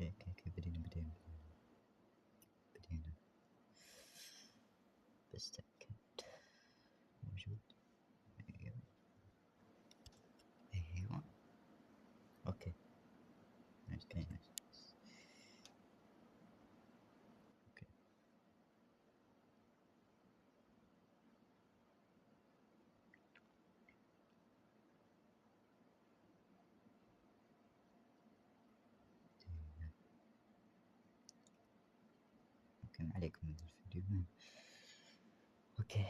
اوكي بدينا بس تأكد موجود. ايوه اوكي نايس. كان عليكم من الفيديو. اوكي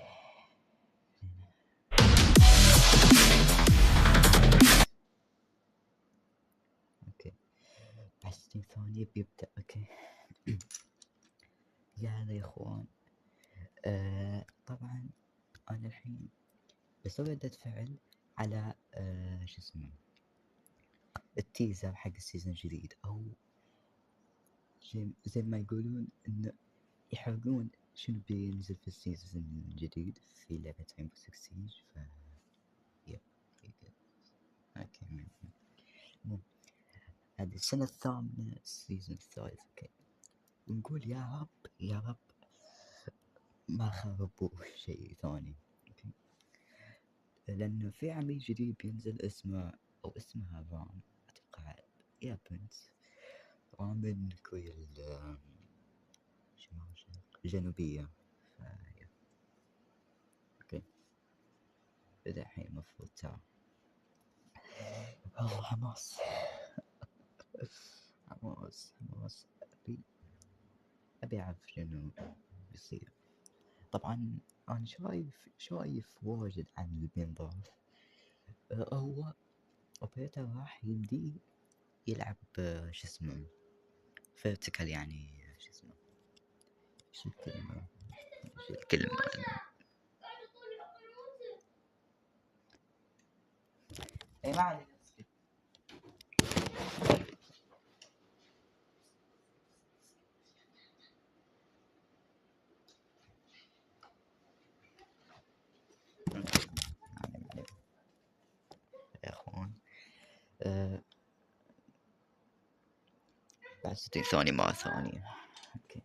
بعد 60 ثانية بيبدأ. اوكي يا هلا يا اخوان. طبعا انا الحين بسوي ردة فعل على شو اسمه التيزر حق السيزون الجديد، او زي ما يقولون انه يحرقون شنو بينزل في السيزون الجديد في لعبة ريمبو 6 سيج. ف اوكي هذه السنة الثامنة السيزون الثالث. اوكي ونقول يا رب ما خربوا شيء ثاني. اوكي لانه في عميل جديد بينزل اسمها رام، اتوقع يا بنت رام من كوريا الجنوبية. اوكي بدأ الحين المفروض ترى والله حماس ابي اعرف شنو بيصير. طبعا انا شايف واجد عن اللي بينضاف. هو اوبريتر راح يمدي يلعب شو اسمه فيرتيكال، يعني شو اسمه شو الكلمة اي ما عليك. يا اخوان بعد 60 ثانية مرة ثانية. اوكي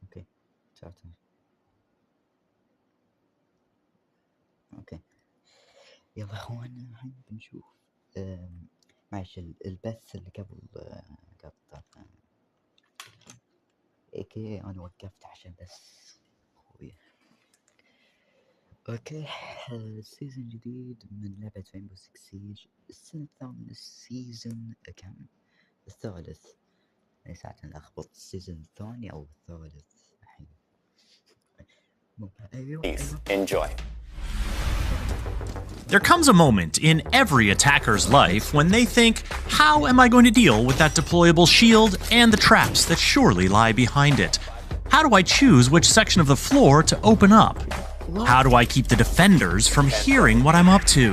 اوكي اوكي يلا اخوان الحين بنشوف. معلش البث اللي قبل قطع. اوكي انا وقفت عشان بس اخوي. اوكي السيزون الجديد من لعبة ريمبو 6 سيج، السنة الثامنة السيزون كم؟ الثالث. اي ساعة نلخبط السيزون الثاني او الثالث الحين. Enjoy. There comes a moment in every attacker's life when they think, how am I going to deal with that deployable shield and the traps that surely lie behind it? How do I choose which section of the floor to open up? How do I keep the defenders from hearing what I'm up to?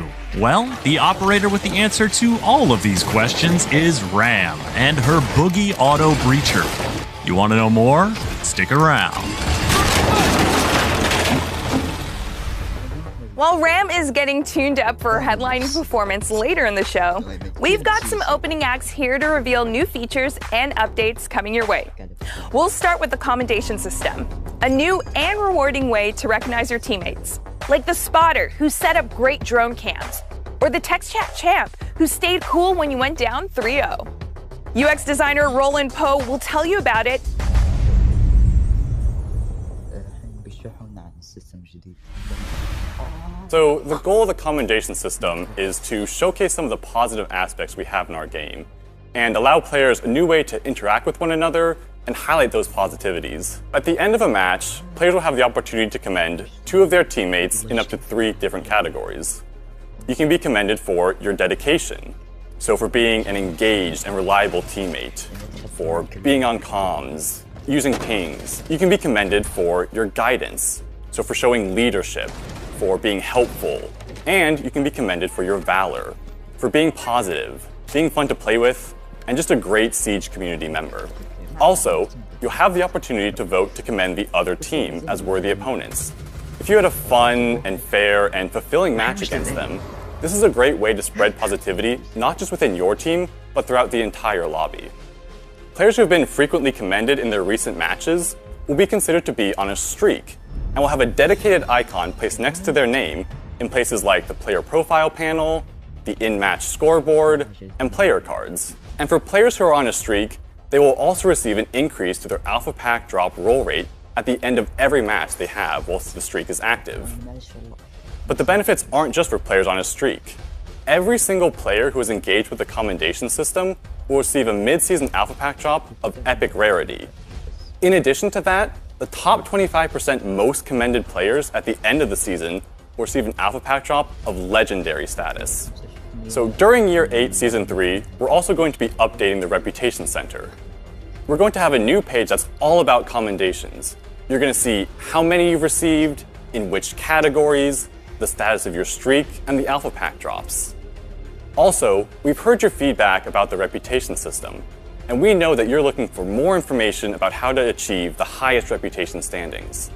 Well, the operator with the answer to all of these questions is Ram and her Boogie Auto Breacher. You want to know more? Stick around. While Ram is getting tuned up for her headlining performance later in the show, we've got some opening acts here to reveal new features and updates coming your way. We'll start with the commendation system, a new and rewarding way to recognize your teammates, like the spotter who set up great drone cams, or the text chat champ who stayed cool when you went down 3-0. UX designer Roland Poe will tell you about it. So the goal of the commendation system is to showcase some of the positive aspects we have in our game and allow players a new way to interact with one another and highlight those positivities. At the end of a match, players will have the opportunity to commend 2 of their teammates in up to 3 different categories. You can be commended for your dedication, so for being an engaged and reliable teammate, for being on comms, using pings. You can be commended for your guidance, so for showing leadership, for being helpful, and you can be commended for your valor, for being positive, being fun to play with, and just a great Siege community member. Also, you'll have the opportunity to vote to commend the other team as worthy opponents. If you had a fun and fair and fulfilling match against them, this is a great way to spread positivity, not just within your team, but throughout the entire lobby. Players who have been frequently commended in their recent matches will be considered to be on a streak, and will have a dedicated icon placed next to their name in places like the player profile panel, the in-match scoreboard, and player cards. And for players who are on a streak, they will also receive an increase to their Alpha Pack drop roll rate at the end of every match they have whilst the streak is active. But the benefits aren't just for players on a streak. Every single player who is engaged with the commendation system will receive a mid-season Alpha Pack drop of epic rarity. In addition to that, the top 25% most commended players at the end of the season will receive an Alpha Pack drop of legendary status. So during Year 8, Season 3, we're also going to be updating the Reputation Center. We're going to have a new page that's all about commendations. You're going to see how many you've received, in which categories, the status of your streak, and the Alpha Pack drops. Also, we've heard your feedback about the reputation system, and we know that you're looking for more information about how to achieve the highest reputation standings.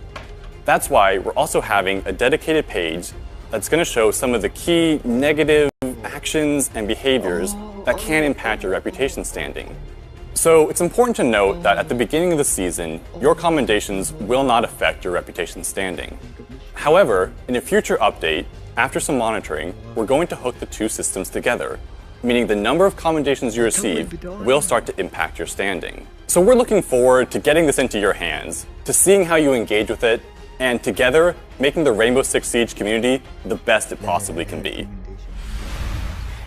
That's why we're also having a dedicated page that's going to show some of the key negative actions and behaviors that can impact your reputation standing. So it's important to note that at the beginning of the season, your commendations will not affect your reputation standing. However, in a future update, after some monitoring, we're going to hook the 2 systems together, meaning the number of commendations you receive will start to impact your standing. So we're looking forward to getting this into your hands, to seeing how you engage with it, and together, making the Rainbow Six Siege community the best it possibly can be.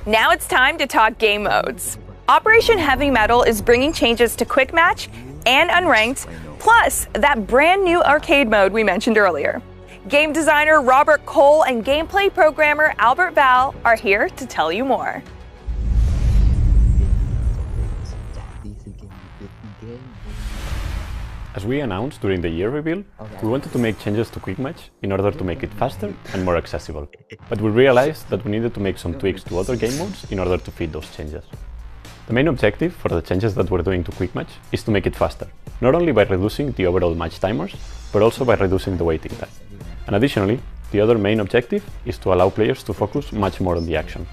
Now it's time to talk game modes. Operation Heavy Metal is bringing changes to Quick Match and Unranked, plus that brand new arcade mode we mentioned earlier. Game designer Robert Cole and gameplay programmer Albert Val are here to tell you more. As we announced during the year reveal, we wanted to make changes to Quick Match in order to make it faster and more accessible. But we realized that we needed to make some tweaks to other game modes in order to fit those changes. The main objective for the changes that we're doing to Quick Match is to make it faster, not only by reducing the overall match timers, but also by reducing the waiting time. And additionally, the other main objective is to allow players to focus much more on the action.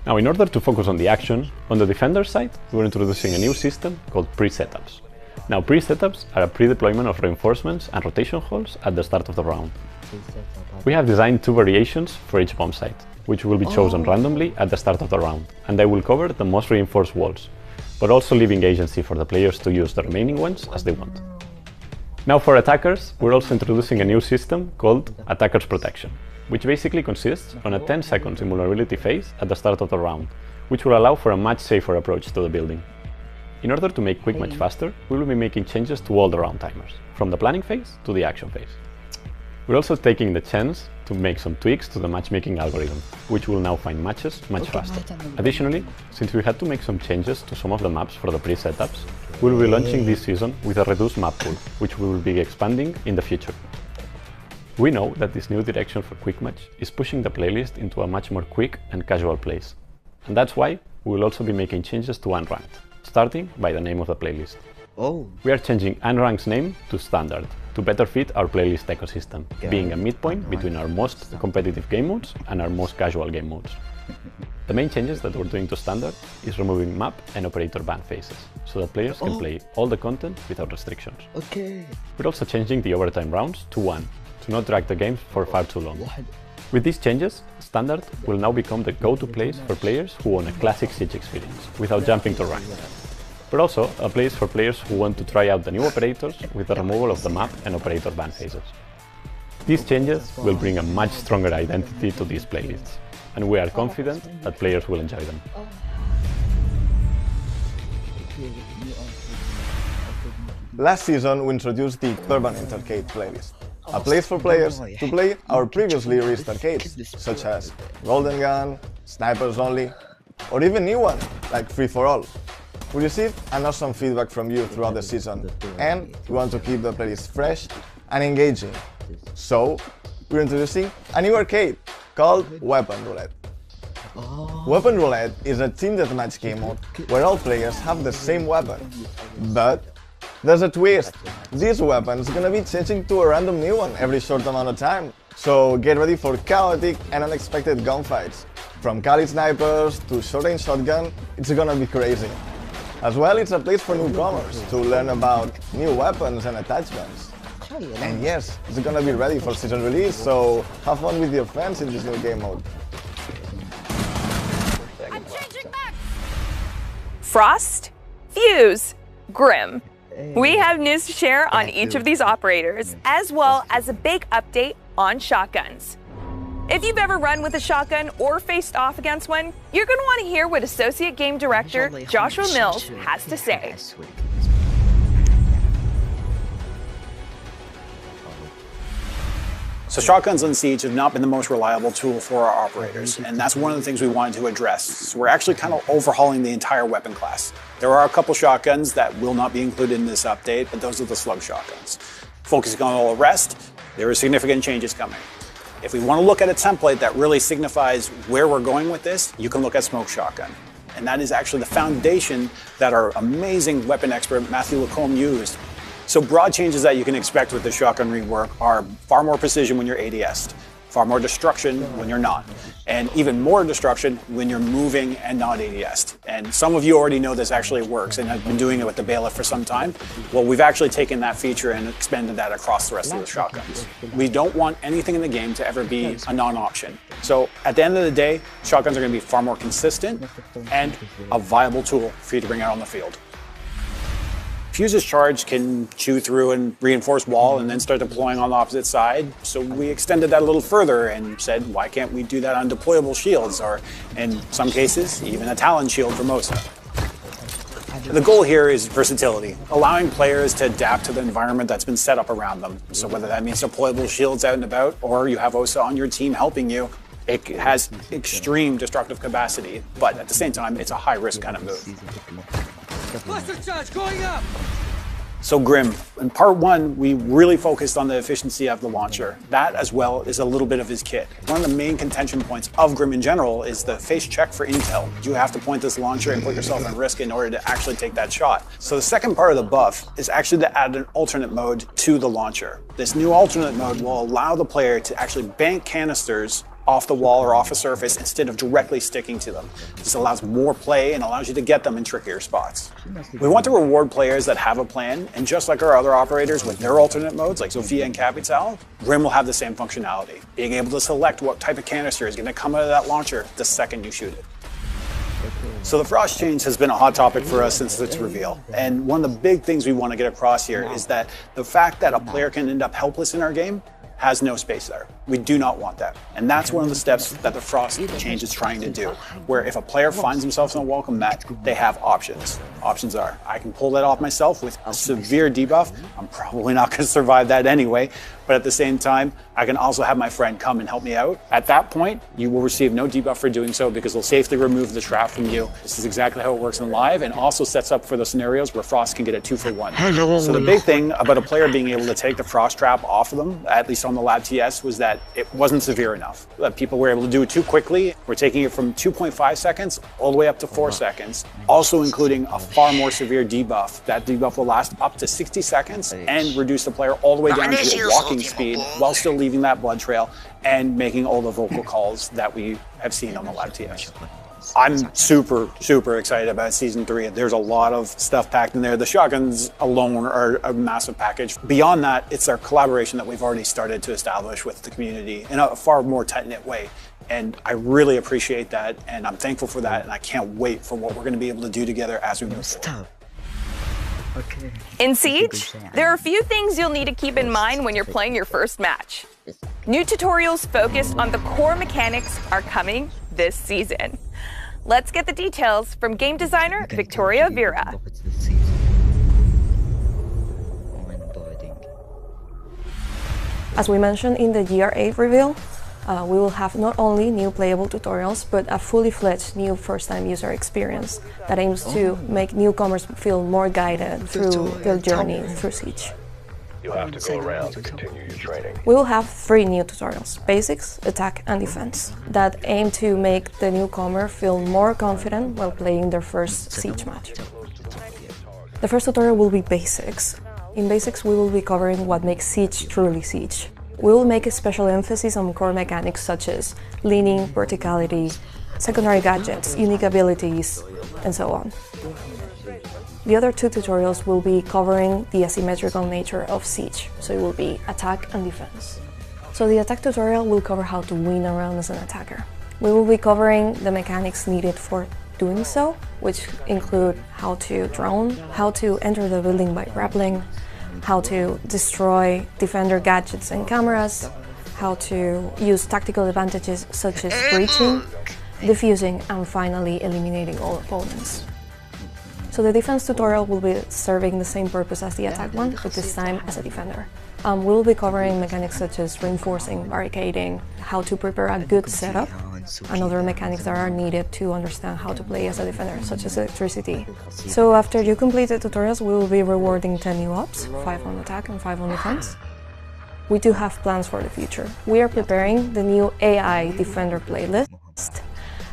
Now, in order to focus on the action, on the defender side, we're introducing a new system called pre-setups. Now, pre-setups are a pre-deployment of reinforcements and rotation holes at the start of the round. We have designed 2 variations for each bomb site, which will be chosen randomly at the start of the round, and they will cover the most reinforced walls, but also leaving agency for the players to use the remaining ones as they want. Now for attackers, we're also introducing a new system called Attacker's Protection, which basically consists on a 10-second invulnerability phase at the start of the round, which will allow for a much safer approach to the building. In order to make Quick Match faster, we will be making changes to all the round timers, from the planning phase to the action phase. We're also taking the chance to make some tweaks to the matchmaking algorithm, which will now find matches much faster. Additionally, since we had to make some changes to some of the maps for the pre-setups, we will be launching this season with a reduced map pool, which we will be expanding in the future. We know that this new direction for Quick Match is pushing the playlist into a much more quick and casual place. And that's why we will also be making changes to Unranked, starting by the name of the playlist. We are changing Unranked's name to Standard, to better fit our playlist ecosystem, being a midpoint between our most competitive game modes and our most casual game modes. The main changes that we're doing to Standard is removing map and operator ban phases, so that players can play all the content without restrictions. We're also changing the overtime rounds to 1, to not drag the games for far too long. With these changes, Standard will now become the go-to place for players who want a classic Siege experience, without jumping to Ranked. But also a place for players who want to try out the new operators with the removal of the map and operator ban phases. These changes will bring a much stronger identity to these playlists, and we are confident that players will enjoy them. Last season, we introduced the Permanent Arcade playlist, a place for players to play our previously released arcades, such as Golden Gun, Snipers Only, or even new ones like Free for All. We received an awesome feedback from you throughout the season, and we want to keep the playlist fresh and engaging. So, we're introducing a new arcade called Weapon Roulette. Weapon Roulette is a team deathmatch game mode where all players have the same weapon. But there's a twist. This weapon is gonna be changing to a random new one every short amount of time. So get ready for chaotic and unexpected gunfights. From Kali snipers to short-range shotgun, it's gonna be crazy. As well, it's a place for newcomers to learn about new weapons and attachments. And yes, it's gonna be ready for season release, so have fun with your friends in this new game mode. Frost, Fuse, Grim. We have news to share on each of these operators, as well as a big update on shotguns. If you've ever run with a shotgun or faced off against one, you're going to want to hear what Associate Game Director Joshua Mills has to say. So shotguns on Siege have not been the most reliable tool for our operators, and that's one of the things we wanted to address. So we're actually kind of overhauling the entire weapon class. There are a couple shotguns that will not be included in this update, but those are the slug shotguns. Focusing on all the rest, there are significant changes coming. If we want to look at a template that really signifies where we're going with this, you can look at Smoke Shotgun. And that is actually the foundation that our amazing weapon expert Matthew Lacombe used. So broad changes that you can expect with the shotgun rework are far more precision when you're ADS'd, far more destruction when you're not, and even more destruction when you're moving and not ADS'd. And some of you already know this actually works and have been doing it with the Bailiff for some time. Well, we've actually taken that feature and expanded that across the rest of the shotguns. We don't want anything in the game to ever be a non-option. So at the end of the day, shotguns are going to be far more consistent and a viable tool for you to bring out on the field. Fuse's charge can chew through and reinforce wall and then start deploying on the opposite side. So we extended that a little further and said, why can't we do that on deployable shields, or in some cases, even a Talon shield for Mosa. The goal here is versatility, allowing players to adapt to the environment that's been set up around them. So whether that means deployable shields out and about, or you have OSA on your team helping you, it has extreme destructive capacity, but at the same time, it's a high-risk kind of move. Cluster charge going up! So Grim, in part one, we really focused on the efficiency of the launcher. That, as well, is a little bit of his kit. One of the main contention points of Grim in general is the face check for intel. You have to point this launcher and put yourself at risk in order to actually take that shot. So the second part of the buff is actually to add an alternate mode to the launcher. This new alternate mode will allow the player to actually bank canisters off the wall or off a surface instead of directly sticking to them. This allows more play and allows you to get them in trickier spots. We want to reward players that have a plan, and just like our other operators with their alternate modes like Sophia and Capital, Grim will have the same functionality, being able to select what type of canister is going to come out of that launcher the second you shoot it. So the Frost change has been a hot topic for us since its reveal. And one of the big things we want to get across here is that the fact that a player can end up helpless in our game has no space there. We do not want that. And that's one of the steps that the Frost change is trying to do, where if a player finds themselves in a welcome mat, they have options. Options are, I can pull that off myself with a severe debuff. I'm probably not going to survive that anyway, but at the same time, I can also have my friend come and help me out. At that point, you will receive no debuff for doing so because they'll safely remove the trap from you. This is exactly how it works in live, and also sets up for the scenarios where Frost can get a 2-for-1. So the big thing about a player being able to take the Frost trap off of them, at least on the Lab TS, was that it wasn't severe enough. That people were able to do it too quickly. We're taking it from 2.5 seconds all the way up to 4 seconds, also including a far more severe debuff. That debuff will last up to 60 seconds and reduce the player all the way down to a walking speed while still leaving that blood trail and making all the vocal calls that we have seen on the Lab TS. I'm super, super excited about Season 3. There's a lot of stuff packed in there. The shotguns alone are a massive package. Beyond that, it's our collaboration that we've already started to establish with the community in a far more tight-knit way. And I really appreciate that, and I'm thankful for that, and I can't wait for what we're going to be able to do together as we move forward. In Siege, there are a few things you'll need to keep in mind when you're playing your first match. New tutorials focused on the core mechanics are coming this season. Let's get the details from game designer Victoria Vera. As we mentioned in the Year 8 reveal, we will have not only new playable tutorials, but a fully fledged new first-time user experience that aims to make newcomers feel more guided through their journey through Siege. You'll have to go around to continue your training. We will have 3 new tutorials: Basics, Attack, and Defense, that aim to make the newcomer feel more confident while playing their first Siege match. The first tutorial will be Basics. In Basics, we will be covering what makes Siege truly Siege. We will make a special emphasis on core mechanics such as leaning, verticality, secondary gadgets, unique abilities, and so on. The other 2 tutorials will be covering the asymmetrical nature of Siege, so it will be Attack and Defense. So the Attack tutorial will cover how to win a round as an attacker. We will be covering the mechanics needed for doing so, which include how to drone, how to enter the building by grappling, how to destroy defender gadgets and cameras, how to use tactical advantages such as breaching, defusing, and finally eliminating all opponents. So the defense tutorial will be serving the same purpose as the attack one, but this time as a defender. We'll be covering mechanics such as reinforcing, barricading, how to prepare a good setup, and other mechanics that are needed to understand how to play as a defender, such as electricity. So after you complete the tutorials, we will be rewarding 10 new ops, 5 on attack and 5 on defense. We do have plans for the future. We are preparing the new AI Defender playlist,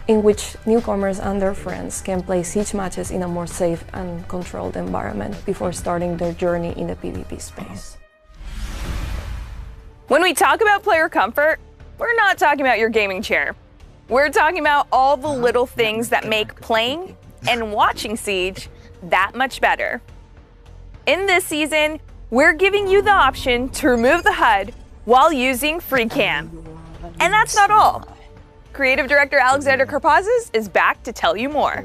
in which newcomers and their friends can play Siege matches in a more safe and controlled environment before starting their journey in the PvP space. When we talk about player comfort, we're not talking about your gaming chair. We're talking about all the little things that make playing and watching Siege that much better. In this season, we're giving you the option to remove the HUD while using FreeCam. And that's not all. Creative Director Alexander Karpazis is back to tell you more.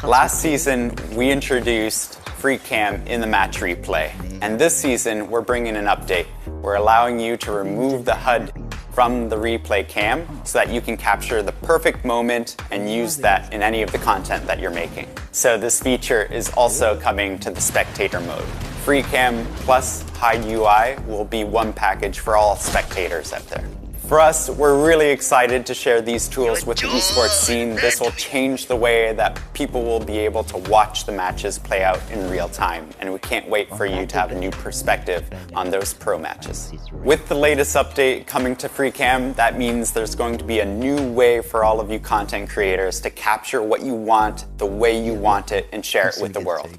Last season, we introduced FreeCam in the match replay. And this season, we're bringing an update. We're allowing you to remove the HUD from the replay cam so that you can capture the perfect moment and use that in any of the content that you're making. So this feature is also coming to the spectator mode. FreeCam plus Hide UI will be one package for all spectators out there. For us, we're really excited to share these tools with the esports scene. This will change the way that people will be able to watch the matches play out in real time, and we can't wait for you to have a new perspective on those pro matches. With the latest update coming to FreeCam, that means there's going to be a new way for all of you content creators to capture what you want, the way you want it, and share it with the world.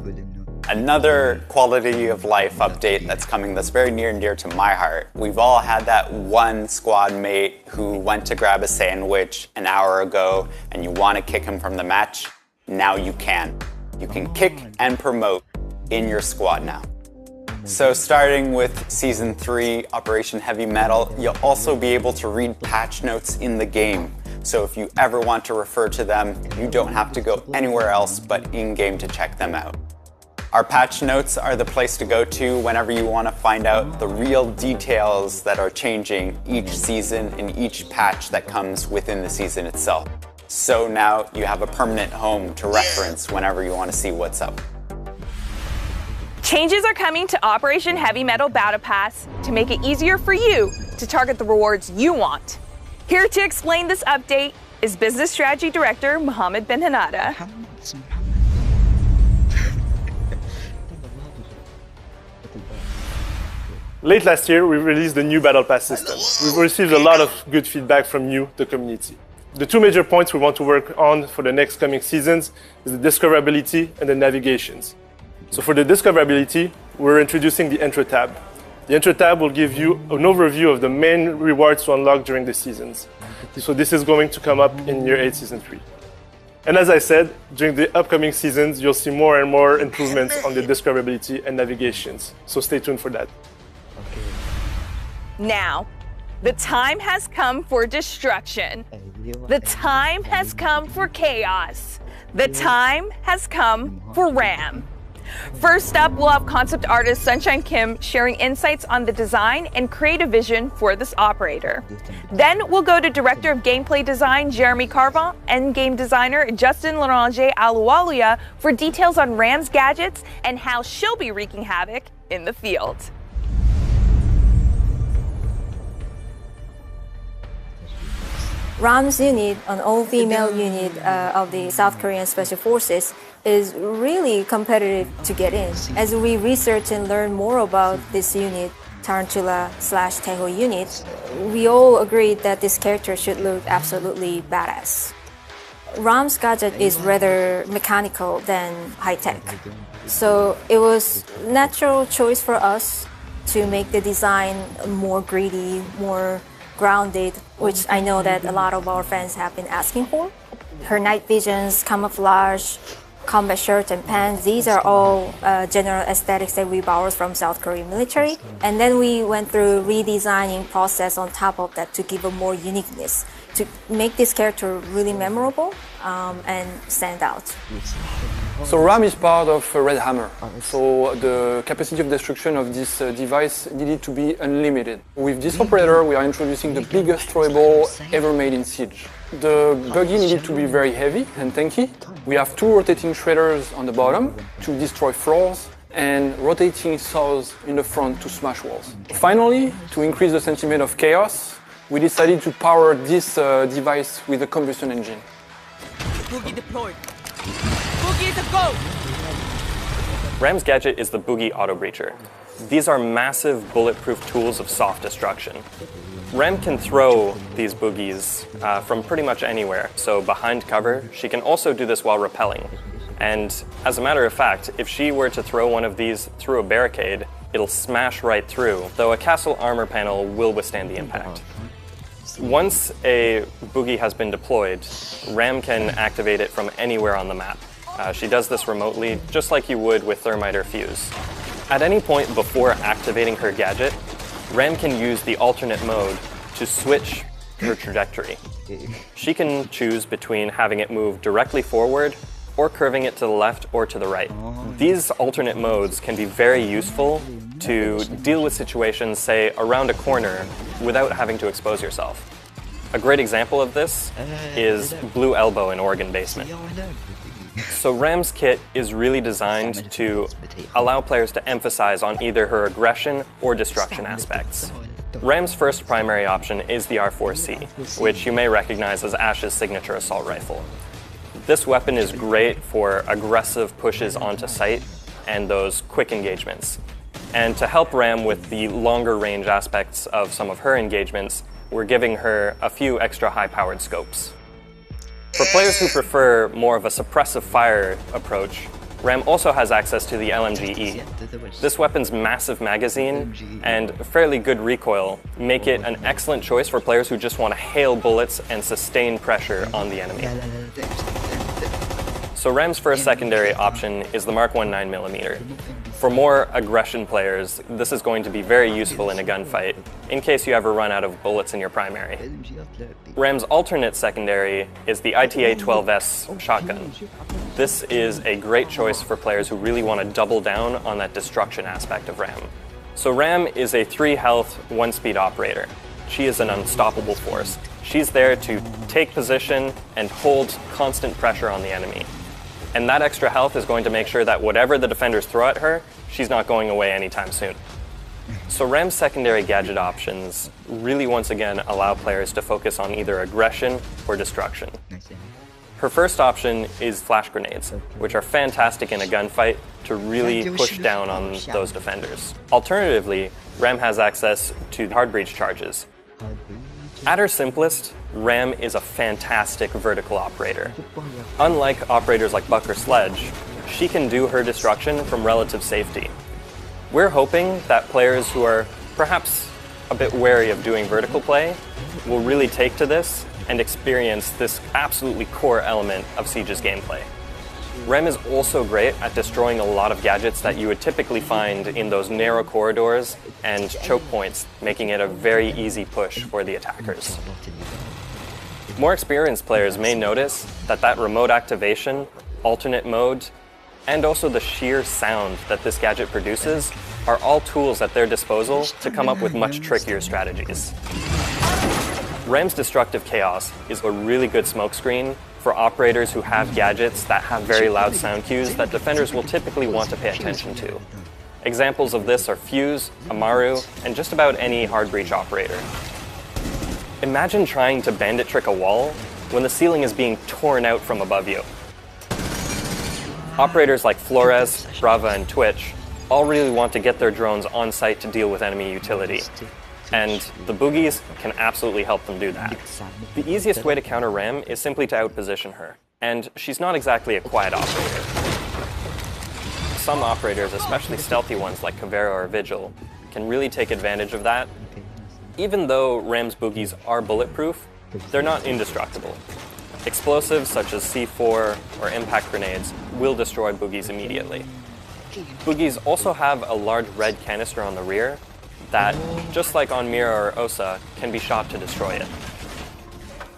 Another quality of life update that's coming that's very near and dear to my heart. We've all had that one squad mate who went to grab a sandwich an hour ago and you want to kick him from the match. Now you can. You can kick and promote in your squad now. So starting with Season 3, Operation Heavy Metal, you'll also be able to read patch notes in the game. So if you ever want to refer to them, you don't have to go anywhere else but in-game to check them out. Our patch notes are the place to go to whenever you want to find out the real details that are changing each season and each patch that comes within the season itself. So now you have a permanent home to reference whenever you want to see what's up. Changes are coming to Operation Heavy Metal Battle Pass to make it easier for you to target the rewards you want. Here to explain this update is Business Strategy Director Mohammed Ben Hanada. Late last year, we released the new Battle Pass system. We've received a lot of good feedback from you, the community. The 2 major points we want to work on for the next coming seasons is the discoverability and the navigations. So for the discoverability, we're introducing the Intro tab. The Intro tab will give you an overview of the main rewards to unlock during the seasons. So this is going to come up in Year 8 Season 3. And as I said, during the upcoming seasons, you'll see more and more improvements on the discoverability and navigations. So stay tuned for that. Now, the time has come for destruction. The time has come for chaos. The time has come for RAM. First up, we'll have concept artist Sunshine Kim sharing insights on the design and creative vision for this operator. Then we'll go to director of gameplay design Jeremy Carvin and game designer Justin Larange Aluwalia for details on Ram's gadgets and how she'll be wreaking havoc in the field. Ram's unit, an all-female unit of the South Korean Special Forces, is really competitive to get in. As we research and learn more about this unit, Tarantula/Taeho unit, we all agreed that this character should look absolutely badass. Ram's gadget is rather mechanical than high-tech, so it was a natural choice for us to make the design more greedy, more grounded, which I know that a lot of our fans have been asking for. Her night visions, camouflage, combat shirts and pants, these are all general aesthetics that we borrowed from South Korean military. And then we went through redesigning process on top of that to give a more uniqueness, to make this character really memorable and stand out. So RAM is part of Red Hammer, so the capacity of destruction of this device needed to be unlimited. With this operator, we are introducing the biggest throwable ever made in Siege. The buggy needed to be very heavy and tanky. We have 2 rotating shredders on the bottom to destroy floors and rotating saws in the front to smash walls. Finally, to increase the sentiment of chaos, we decided to power this device with a combustion engine. Boogie deployed. Boogie is a go! Ram's gadget is the Boogie Auto Breacher. These are massive bulletproof tools of soft destruction. Ram can throw these boogies from pretty much anywhere, so behind cover, she can also do this while rappelling. And as a matter of fact, if she were to throw one of these through a barricade, it'll smash right through, though a castle armor panel will withstand the impact. Once a boogie has been deployed, Ram can activate it from anywhere on the map. She does this remotely, just like you would with Thermite or Fuse. At any point before activating her gadget, Ram can use the alternate mode to switch her trajectory. She can choose between having it move directly forward or curving it to the left or to the right. These alternate modes can be very useful to deal with situations, say, around a corner without having to expose yourself. A great example of this is Blue Elbow in Oregon Basement. So Ram's kit is really designed to allow players to emphasize on either her aggression or destruction aspects. Ram's first primary option is the R4C, which you may recognize as Ash's signature assault rifle. This weapon is great for aggressive pushes onto sight and those quick engagements. And to help Ram with the longer range aspects of some of her engagements, we're giving her a few extra high-powered scopes. For players who prefer more of a suppressive fire approach, Ram also has access to the LMG-E. This weapon's massive magazine and fairly good recoil make it an excellent choice for players who just want to hail bullets and sustain pressure on the enemy. So Ram's first secondary option is the Mark 1 9mm. For more aggression players, this is going to be very useful in a gunfight, in case you ever run out of bullets in your primary. Ram's alternate secondary is the ITA-12S shotgun. This is a great choice for players who really want to double down on that destruction aspect of Ram. So Ram is a 3 health, 1 speed operator. She is an unstoppable force. She's there to take position and hold constant pressure on the enemy. And that extra health is going to make sure that whatever the defenders throw at her, she's not going away anytime soon. So Ram's secondary gadget options really once again allow players to focus on either aggression or destruction. Her first option is flash grenades, which are fantastic in a gunfight to really push down on those defenders. Alternatively, Ram has access to hard breach charges. At her simplest, Ram is a fantastic vertical operator. Unlike operators like Buck or Sledge, she can do her destruction from relative safety. We're hoping that players who are perhaps a bit wary of doing vertical play will really take to this and experience this absolutely core element of Siege's gameplay. Ram is also great at destroying a lot of gadgets that you would typically find in those narrow corridors and choke points, making it a very easy push for the attackers. More experienced players may notice that remote activation, alternate mode, and also the sheer sound that this gadget produces are all tools at their disposal to come up with much trickier strategies. Ram's Destructive Chaos is a really good smokescreen for operators who have gadgets that have very loud sound cues that defenders will typically want to pay attention to. Examples of this are Fuse, Amaru, and just about any hard breach operator. Imagine trying to bandit trick a wall when the ceiling is being torn out from above you. Operators like Flores, Brava, and Twitch all really want to get their drones on site to deal with enemy utility, and the boogies can absolutely help them do that. The easiest way to counter Ram is simply to outposition her, and she's not exactly a quiet operator. Some operators, especially stealthy ones like Caveira or Vigil, can really take advantage of that. Even though Ram's boogies are bulletproof, they're not indestructible. Explosives such as C4 or impact grenades will destroy boogies immediately. Boogies also have a large red canister on the rear that, just like on Mira or Osa, can be shot to destroy it.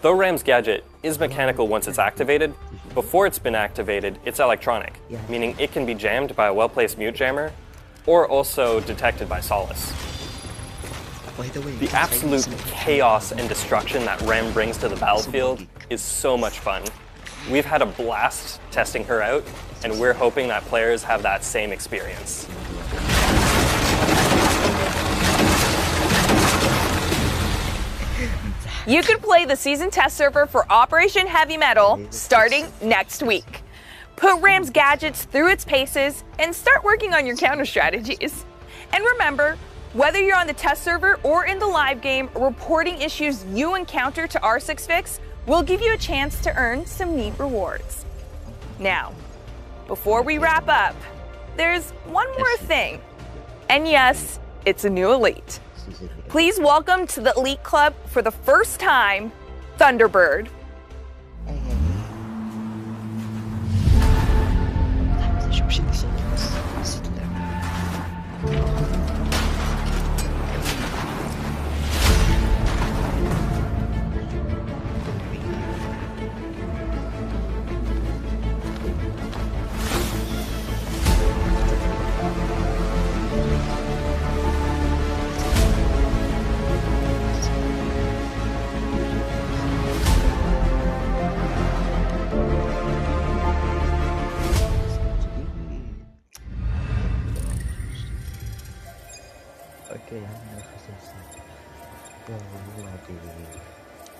Though Ram's gadget is mechanical once it's activated, before it's been activated, it's electronic, meaning it can be jammed by a well-placed mute jammer, or also detected by Solace. The absolute chaos and destruction that Ram brings to the battlefield is so much fun. We've had a blast testing her out, and we're hoping that players have that same experience. You can play the season test server for Operation Heavy Metal starting next week. Put Ram's gadgets through its paces and start working on your counter strategies. And remember, whether you're on the test server or in the live game, reporting issues you encounter to R6Fix will give you a chance to earn some neat rewards. Now, before we wrap up, there's one more thing. And yes, it's a new elite. Please welcome to the Elite Club for the first time, Thunderbird.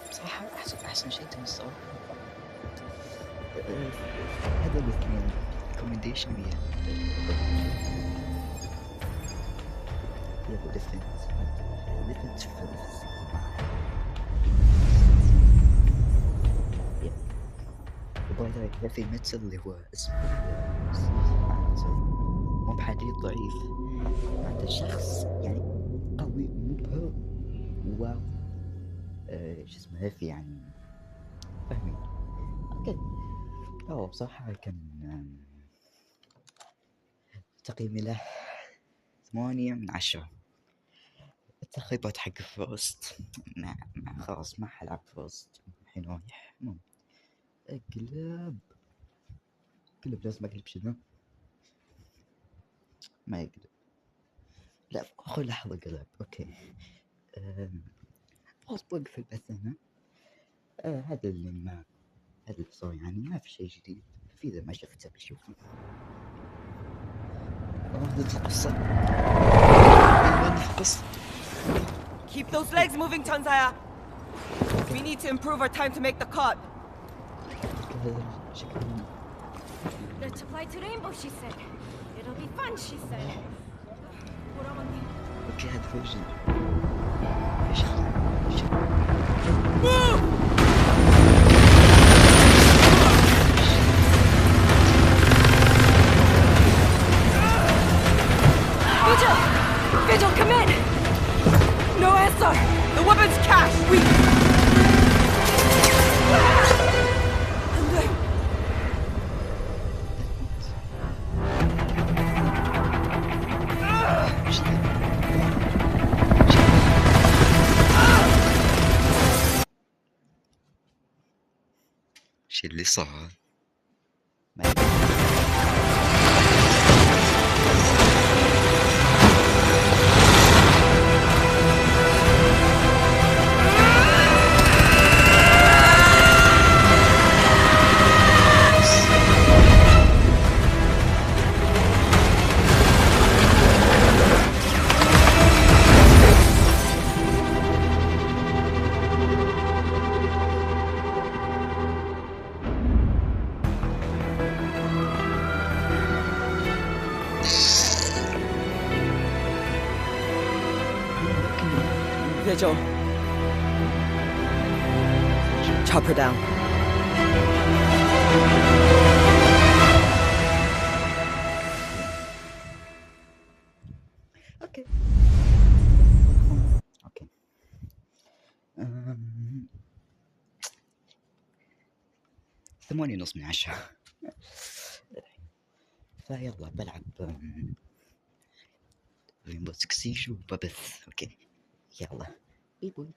بصراحة أحسن شيء توصل هذا الاثنين recommendation ويا defense وباي ذا واي في ميتسل اللي هو اسمه مو بحديد ضعيف عند الشخص يعني قوي مبهر واو شو اسمه هيفي يعني فاهمين اوكي بصراحة كان تقييمي له 8/10. التخريبات حق فروست خلاص ما حلعب فروست الحين رايح اقلب لازم اقلب شنو ما يقلب لا اخذ لحظة قلب اوكي خلاص بوقف البث هنا هذا اللي صار يعني ما في شيء جديد في إذا ما شفته بشوفه هذا القصة Keep those legs moving, Tanzaya. We need to improve our time to make the cut. Let's apply to Rainbow, she said. It'll be fun, she said. اوكي هذا فيجن Vigil, come in! No answer! The weapon's cached! We... شو اللي صار؟ Vigil. Chop her down. Okay. Okay. 8:30 من 10. فيلا بلعب ريمبو 6 سيج وببث. اوكي يلا بي بوي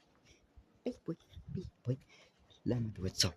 بي بوي بي بوي. لا ما واتساب.